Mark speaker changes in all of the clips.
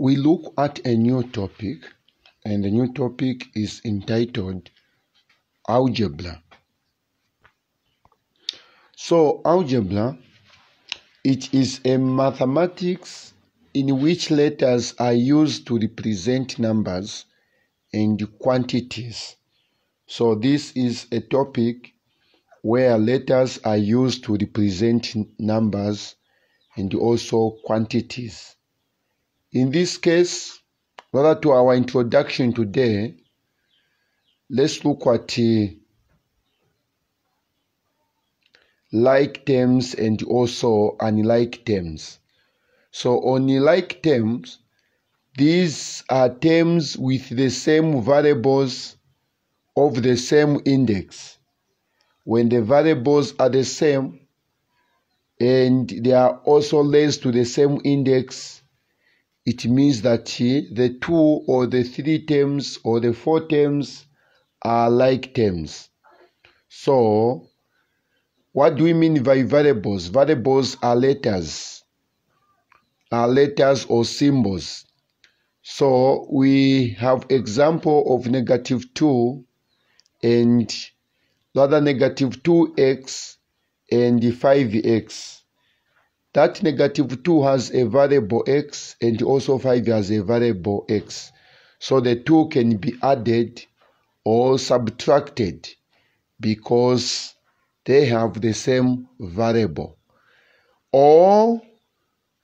Speaker 1: we look at a new topic, and the new topic is entitled Algebra. So algebra, it is a mathematics in which letters are used to represent numbers and quantities. So this is a topic where letters are used to represent numbers and also quantities. In this case, rather to our introduction today, let's look at like terms and also unlike terms. So on like terms, these are terms with the same variables of the same index. When the variables are the same and they are also raised to the same index, it means that the 2 or the 3 terms or the 4 terms are like terms. So what do we mean by variables? Variables are letters or symbols. So we have example of -2 and rather -2x and 5x. That -2 has a variable x and also 5 has a variable x. So the two can be added or subtracted because they have the same variable. Or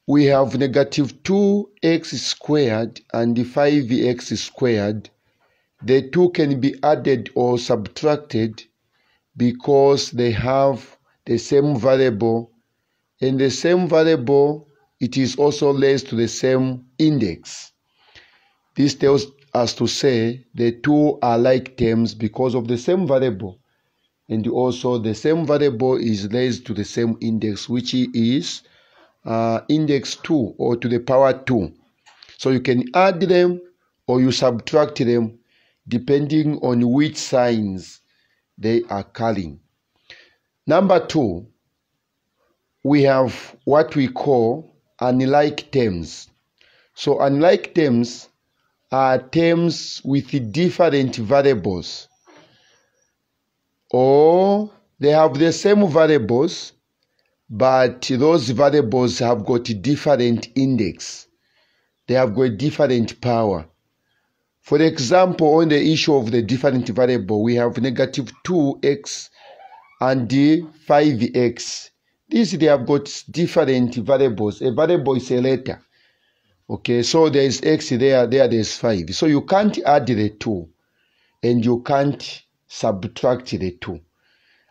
Speaker 1: we have -2x squared and 5x squared. The two can be added or subtracted because they have the same variable, and the same variable, it is also raised to the same index. This tells us to say the two are like terms because of the same variable, and also the same variable is raised to the same index, which is index 2 or to the power 2. So you can add them or you subtract them depending on which signs they are carrying. Number 2, we have what we call unlike terms. So unlike terms are terms with different variables, or they have the same variables, but those variables have got different index. They have got different power. For example, on the issue of the different variable, we have -2x and 5x. These, they have got different variables. A variable is a letter. Okay, so there is x there's 5. So you can't add the 2 and you can't subtract the 2.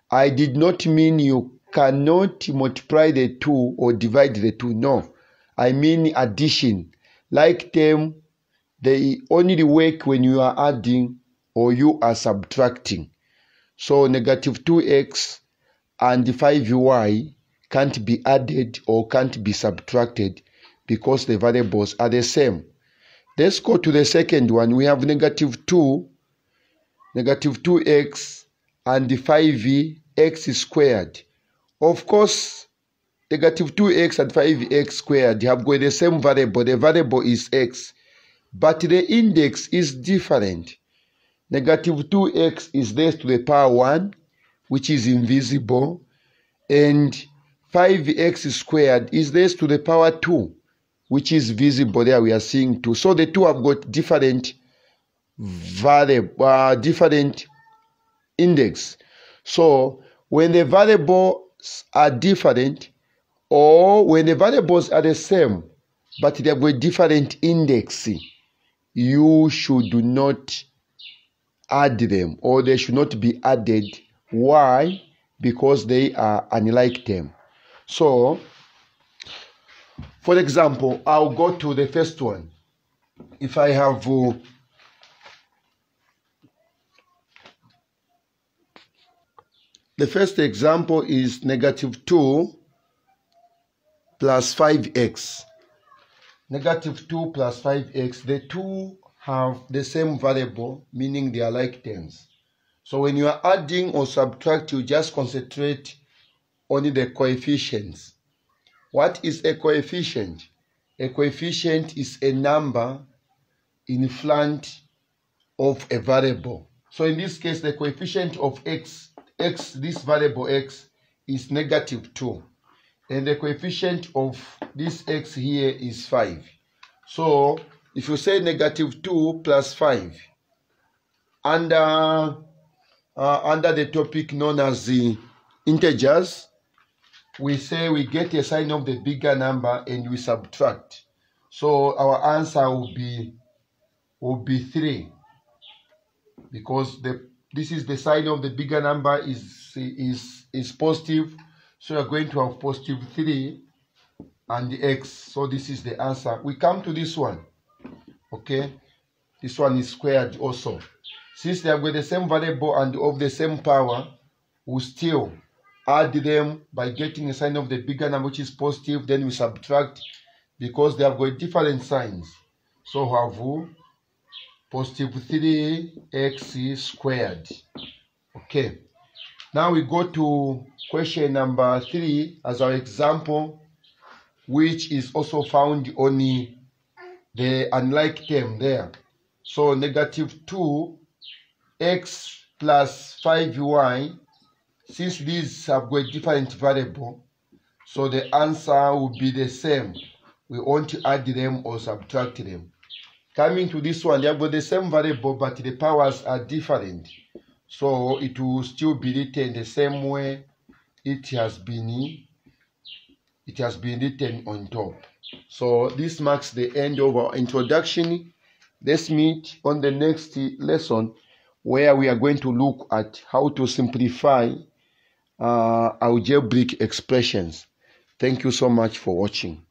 Speaker 1: I did not mean you cannot multiply the 2 or divide the 2. No, I mean addition. Like term, they only work when you are adding or you are subtracting. So -2x and 5y can't be added or can't be subtracted because the variables are the same. Let's go to the second one. We have -2x and 5x squared. Of course, -2x and 5x squared have got the same variable. The variable is x, but the index is different. -2x is raised to the power 1, which is invisible, and 5x squared is raised to the power 2, which is visible. There we are seeing 2. So the two have got different variable, different index. So when the variables are different, or when the variables are the same but they have got different index, you should not add them, or they should not be added. Why? Because they are unlike them. So for example, I'll go to the first one. If I have the first example is -2 plus 5x. -2 plus 5x, the two have the same variable, meaning they are like terms. So when you are adding or subtract, you just concentrate on the coefficients. What is a coefficient? A coefficient is a number in front of a variable. So in this case, the coefficient of x, this variable x, is -2. And the coefficient of this x here is 5. So if you say -2 plus 5, under the topic known as the integers, we say we get a sign of the bigger number and we subtract. So our answer will be 3, because this is the sign of the bigger number is positive. So we are going to have positive 3 and the x. So this is the answer. We come to this one. Okay, this one is squared also. Since they have got the same variable and of the same power, we still add them by getting a sign of the bigger number, which is positive. Then we subtract because they have got different signs. So we have positive 3x squared. Okay. Now we go to question number 3 as our example, which is also found on the unlike term there. So -2x plus 5y, since these have got different variable, so the answer will be the same. We want to add them or subtract them. Coming to this one, they have got the same variable, but the powers are different. So it will still be written the same way it has been written on top. So this marks the end of our introduction. Let's meet on the next lesson, where we are going to look at how to simplify algebraic expressions. Thank you so much for watching.